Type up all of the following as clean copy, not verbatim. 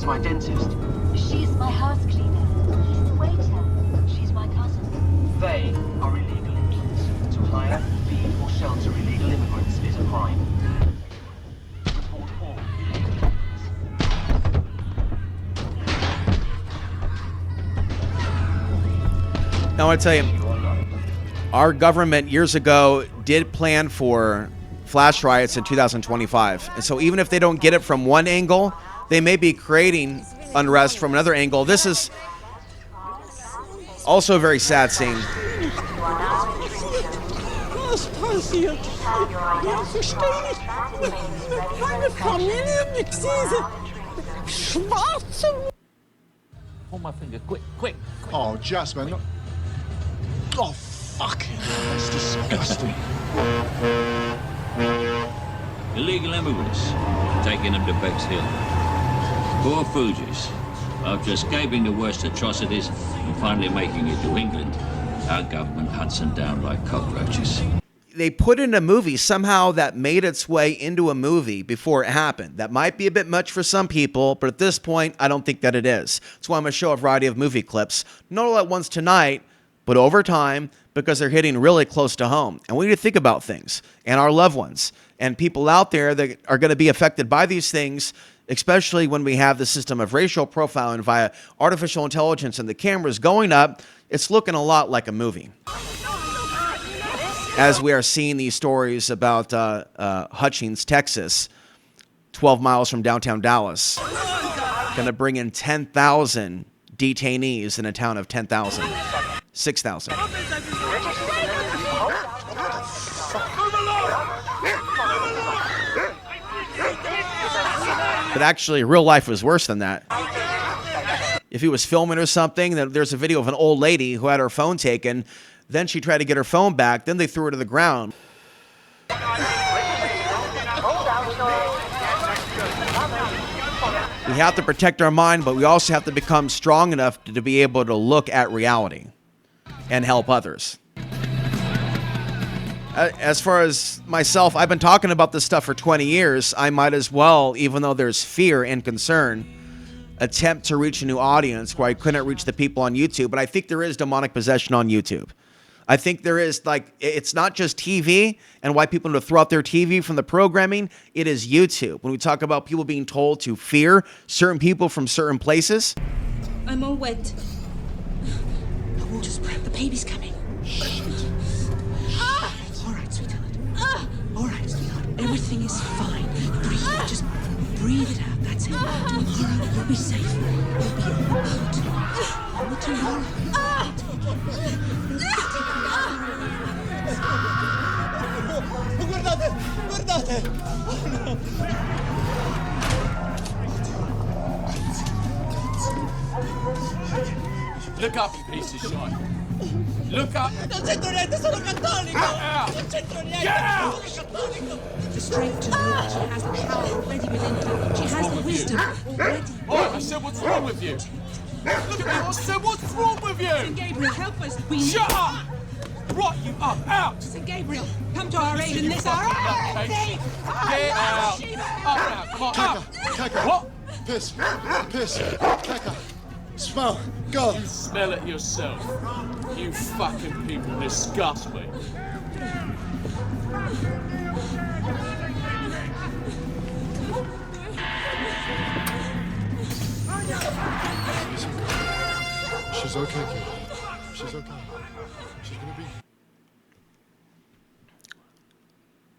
That's my dentist. She's my house cleaner. He's the waiter. She's my cousin. They are illegal immigrants. To hire, feed, or shelter illegal immigrants is a crime. Report all illegal immigrants. Now I tell you, our government years ago did plan for flash riots in 2025. And so even if they don't get it from one angle, they may be creating unrest from another angle. This is also a very sad scene. Was passiert? Ja, verstehe nicht. Meine Familie mit diese schwarzen... Pull my finger, quick, quick. Oh, Jasmine. Not... Oh, fucking hell, that's disgusting. Illegal immigrants, taking them to Beck's Hill. Poor Fugees, after escaping the worst atrocities and finally making it to England, our government hunts them down like cockroaches. They put in a movie somehow that made its way into a movie before it happened. That might be a bit much for some people, but at this point, I don't think that it is. That's why I'm going to show a variety of movie clips, not all at once tonight, but over time, because they're hitting really close to home. And we need to think about things and our loved ones and people out there that are going to be affected by these things, especially when we have the system of racial profiling via artificial intelligence and the cameras going up. It's looking a lot like a movie. As we are seeing these stories about Hutchings, Texas, 12 miles from downtown Dallas, going to bring in 10,000 detainees in a town of 10,000, 6,000. But actually, real life was worse than that. If he was filming or something, then there's a video of an old lady who had her phone taken. Then she tried to get her phone back. Then they threw her to the ground. We have to protect our mind, but we also have to become strong enough to be able to look at reality and help others. As far as myself, I've been talking about this stuff for 20 years. I might as well, even though there's fear and concern, attempt to reach a new audience where I couldn't reach the people on YouTube. But I think there is demonic possession on YouTube. I think there is, like, it's not just TV and why people need to throw out their TV from the programming. It is YouTube. When we talk about people being told to fear certain people from certain places. I'm all wet. The water's break. The baby's coming. Shit. All right, sweetheart. All right, sweetheart. Everything is fine. Breathe. Just breathe it out. That's it. Tomorrow you'll be safe. You'll be out. Tomorrow. Guardate! Guardate! Oh, no. Look up, you piece of shit. Look up. Non c'entro niente, sono cattolico! Non c'entro niente, sono cattolico! The strength to know she has the power already within her. She has the wisdom already. Oh, I said, what's wrong with you? Look at me, I said, what's wrong with you? St. Gabriel, help us. We Shut up! Rot you up, out! St. Gabriel, come to our aid in this hour. Get out! Up now, come on, up! Kaka! What? Piss! Piss! Kaka! Smell! Go! You smell it yourself. You fucking people disgust me. She's okay, kid. She's okay. She's gonna be...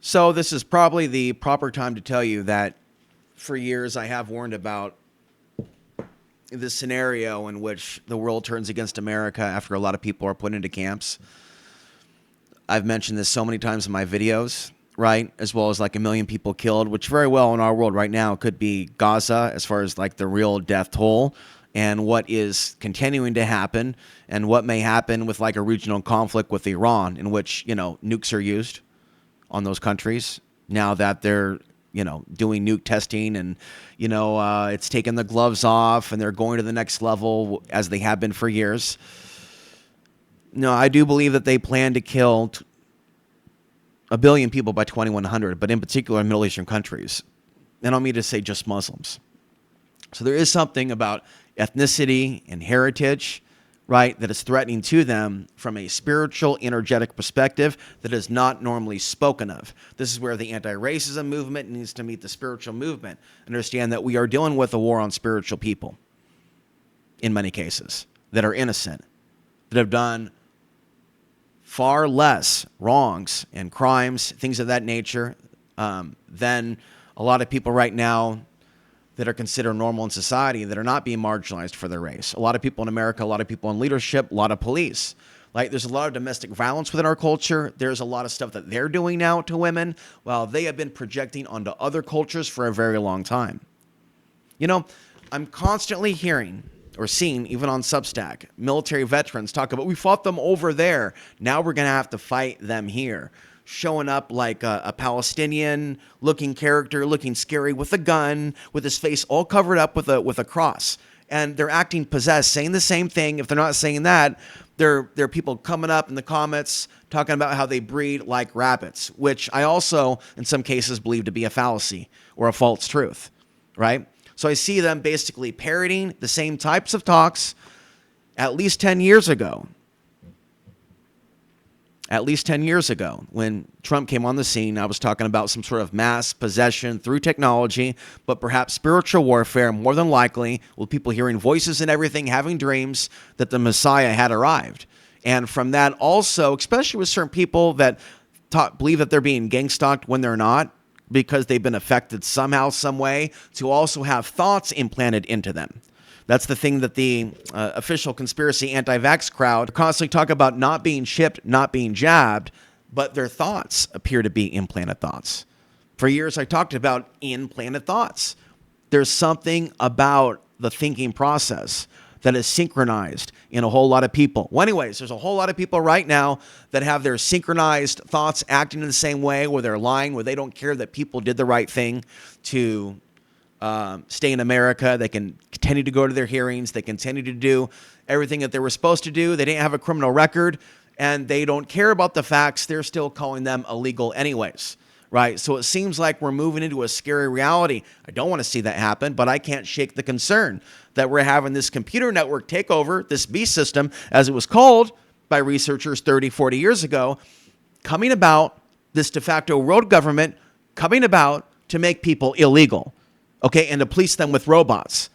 So this is probably the proper time to tell you that for years I have warned about this scenario in which the world turns against America after a lot of people are put into camps. I've mentioned this so many times in my videos, right? As well as like 1 million people killed, which very well in our world right now could be Gaza as far as like the real death toll and what is continuing to happen and what may happen with like a regional conflict with Iran in which, you know, nukes are used on those countries now that they're, you know, doing nuke testing and, you know, it's taking the gloves off and they're going to the next level as they have been for years. No, I do believe that they plan to kill 1 billion people by 2100, but in particular in Middle Eastern countries. And I don't mean to say just Muslims. So there is something about ethnicity and heritage, right, that is threatening to them from a spiritual, energetic perspective that is not normally spoken of. This is where the anti-racism movement needs to meet the spiritual movement. Understand that we are dealing with a war on spiritual people in many cases that are innocent, that have done far less wrongs and crimes, things of that nature, than a lot of people right now that are considered normal in society that are not being marginalized for their race. A lot of people in America, a lot of people in leadership, a lot of police. Like, there's a lot of domestic violence within our culture. There's a lot of stuff that they're doing now to women while they have been projecting onto other cultures for a very long time. You know, I'm constantly hearing or seeing, even on Substack, military veterans talk about, we fought them over there. Now we're going to have to fight them here. Showing up like a Palestinian-looking character, looking scary with a gun, with his face all covered up with a cross. And they're acting possessed, saying the same thing. If they're not saying that, there are people coming up in the comments talking about how they breed like rabbits, which I also, in some cases, believe to be a fallacy or a false truth, right? So I see them basically parroting the same types of talks at least 10 years ago. At least 10 years ago, when Trump came on the scene, I was talking about some sort of mass possession through technology, but perhaps spiritual warfare, more than likely, with people hearing voices and everything, having dreams that the Messiah had arrived. And from that also, especially with certain people that believe that they're being gang-stalked when they're not, because they've been affected somehow, some way, to also have thoughts implanted into them. That's the thing that the official conspiracy anti-vax crowd constantly talk about, not being chipped, not being jabbed, but their thoughts appear to be implanted thoughts. For years, I talked about implanted thoughts. There's something about the thinking process that is synchronized in a whole lot of people. Well, anyways, there's a whole lot of people right now that have their synchronized thoughts acting in the same way, where they're lying, where they don't care that people did the right thing to stay in America. They can continue to go to their hearings. They continue to do everything that they were supposed to do. They didn't have a criminal record, and they don't care about the facts. They're still calling them illegal anyways, right? So it seems like we're moving into a scary reality. I don't want to see that happen, but I can't shake the concern that we're having this computer network take over, this beast system, as it was called by researchers 30, 40 years ago, coming about, this de facto world government coming about to make people illegal. Okay, and to police them with robots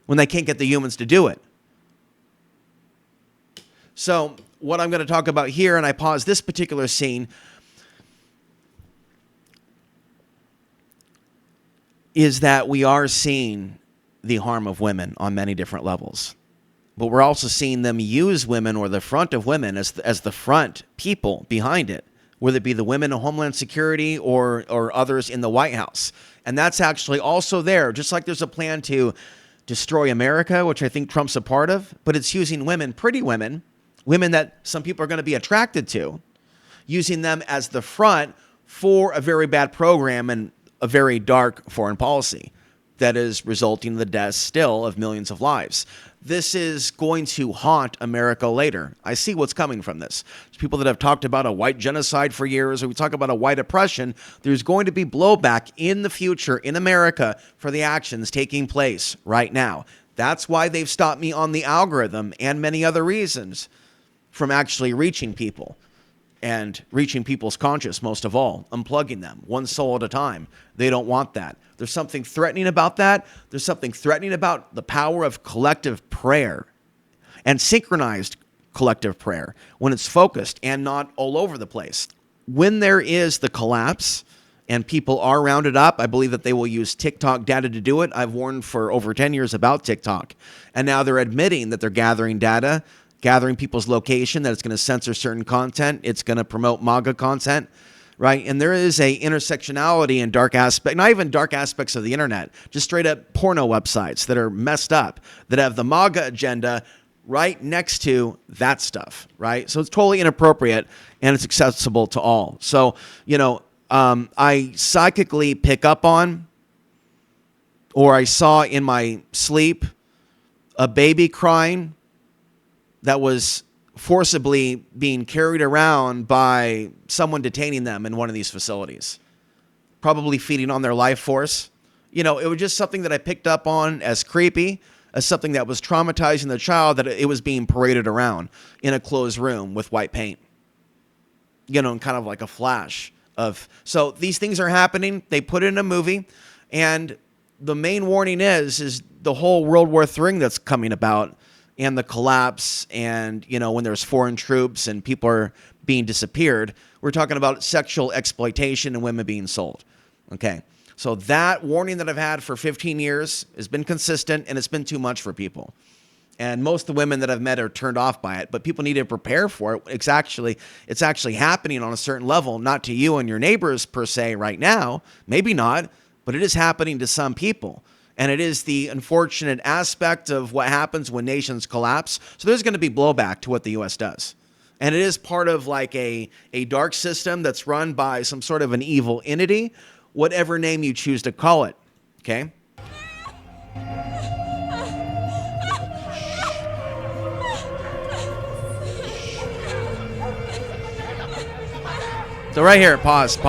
when they can't get the humans to do it. So what I'm going to talk about here, and I pause this particular scene, is that we are seeing the harm of women on many different levels. But we're also seeing them use women, or the front of women, as the front people behind it, whether it be the women in Homeland Security or others in the White House. And that's actually also there, just like there's a plan to destroy America, which I think Trump's a part of, but it's using women, pretty women, women that some people are going to be attracted to, using them as the front for a very bad program and a very dark foreign policy that is resulting in the deaths still of millions of lives. This is going to haunt America later. I see what's coming from this. There's people that have talked about a white genocide for years, or we talk about a white oppression. There's going to be blowback in the future in America for the actions taking place right now. That's why they've stopped me on the algorithm and many other reasons from actually reaching people. And reaching people's conscious, most of all, unplugging them one soul at a time. They don't want that. There's something threatening about that. There's something threatening about the power of collective prayer and synchronized collective prayer when it's focused and not all over the place. When there is the collapse and people are rounded up, I believe that they will use TikTok data to do it. I've warned for over 10 years about TikTok. And now they're admitting that they're gathering data, gathering people's location, that it's going to censor certain content. It's going to promote MAGA content, right? And there is a intersectionality and dark aspect, not even dark aspects of the internet, just straight up porno websites that are messed up, that have the MAGA agenda right next to that stuff, right? So it's totally inappropriate and it's accessible to all. So, I psychically pick up on, or I saw in my sleep, a baby crying that was forcibly being carried around by someone detaining them in one of these facilities, probably feeding on their life force You know, it was just something that I picked up on as creepy, as something that was traumatizing the child, that it was being paraded around in a closed room with white paint. You know, and kind of like a flash of, so these things are happening. They put it in a movie, and the main warning is the whole World War III that's coming about, and the collapse, and, you know, when there's foreign troops and people are being disappeared, we're talking about sexual exploitation and women being sold. Okay. So that warning that I've had for 15 years has been consistent, and it's been too much for people. And most of the women that I've met are turned off by it, but people need to prepare for it. It's actually happening on a certain level, not to you and your neighbors per se right now, maybe not, but it is happening to some people. And it is the unfortunate aspect of what happens when nations collapse. So there's going to be blowback to what the U.S. does. And it is part of like a dark system that's run by some sort of an evil entity, whatever name you choose to call it. Okay? So right here, pause.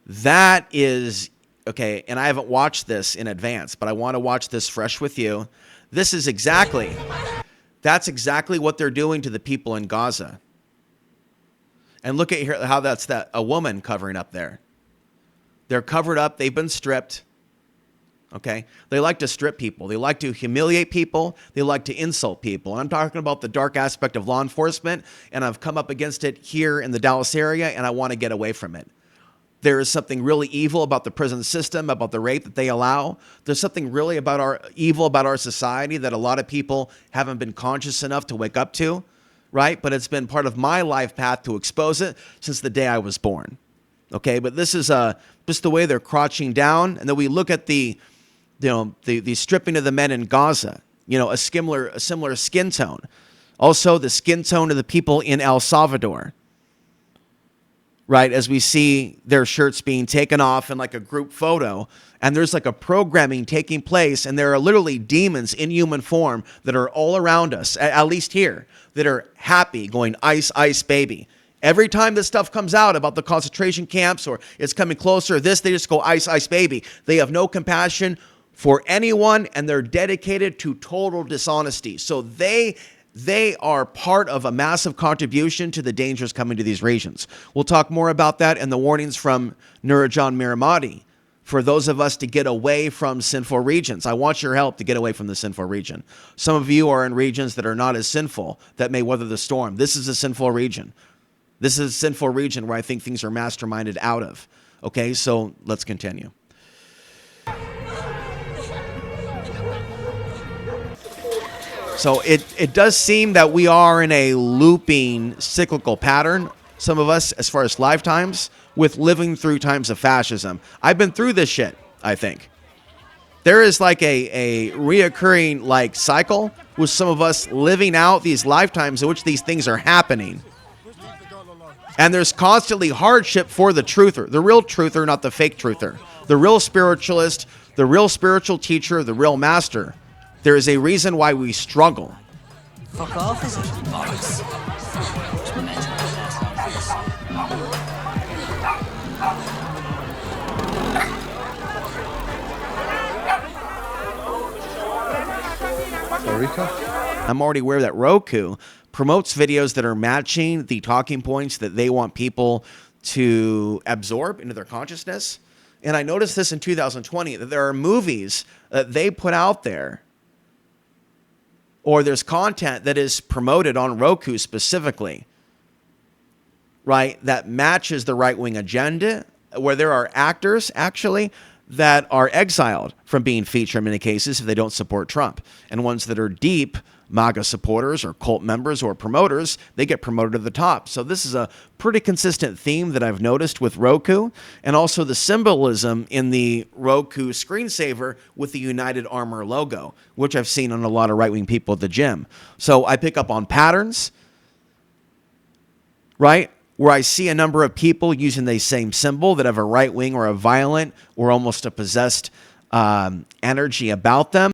That is, okay, and I haven't watched this in advance, but I want to watch this fresh with you. That's exactly what they're doing to the people in Gaza. And look at here how that's a woman covering up there. They're covered up. They've been stripped. Okay. They like to strip people. They like to humiliate people. They like to insult people. And I'm talking about the dark aspect of law enforcement. And I've come up against it here in the Dallas area, and I want to get away from it. There is something really evil about the prison system, about the rape that they allow. There's something really evil about our society that a lot of people haven't been conscious enough to wake up to, right? But it's been part of my life path to expose it since the day I was born. Okay, but this is just the way they're crouching down, and then we look at the stripping of the men in Gaza. You know, a similar skin tone. Also, the skin tone of the people in El Salvador. Right, as we see their shirts being taken off in like a group photo, and there's like a programming taking place, and there are literally demons in human form that are all around us, at least here, that are happy, going ice, ice, baby. Every time this stuff comes out about the concentration camps or it's coming closer, they just go ice, ice, baby. They have no compassion for anyone, and they're dedicated to total dishonesty. So they are part of a massive contribution to the dangers coming to these regions. We'll talk more about that and the warnings from Nurajan Miramati for those of us to get away from sinful regions. I want your help to get away from the sinful region. Some of you are in regions that are not as sinful, that may weather the storm. This is a sinful region. This is a sinful region where I think things are masterminded out of. Okay, so let's continue. So it does seem that we are in a looping cyclical pattern, some of us, as far as lifetimes, with living through times of fascism. I've been through this shit, I think. There is like a reoccurring like cycle with some of us living out these lifetimes in which these things are happening. And there's constantly hardship for the truther, the real truther, not the fake truther, the real spiritualist, the real spiritual teacher, the real master. There is a reason why we struggle. Fuck off, is it? Bollocks. I'm already aware that Roku promotes videos that are matching the talking points that they want people to absorb into their consciousness. And I noticed this in 2020, that there are movies that they put out there, or there's content that is promoted on Roku specifically, right, that matches the right-wing agenda, where there are actors, actually, that are exiled from being featured in many cases if they don't support Trump. And ones that are deep MAGA supporters or cult members or promoters, they get promoted to the top. So this is a pretty consistent theme that I've noticed with Roku, and also the symbolism in the Roku screensaver with the United Armor logo, which I've seen on a lot of right-wing people at the gym. So I pick up on patterns, right, where I see a number of people using the same symbol that have a right-wing or a violent or almost a possessed energy about them.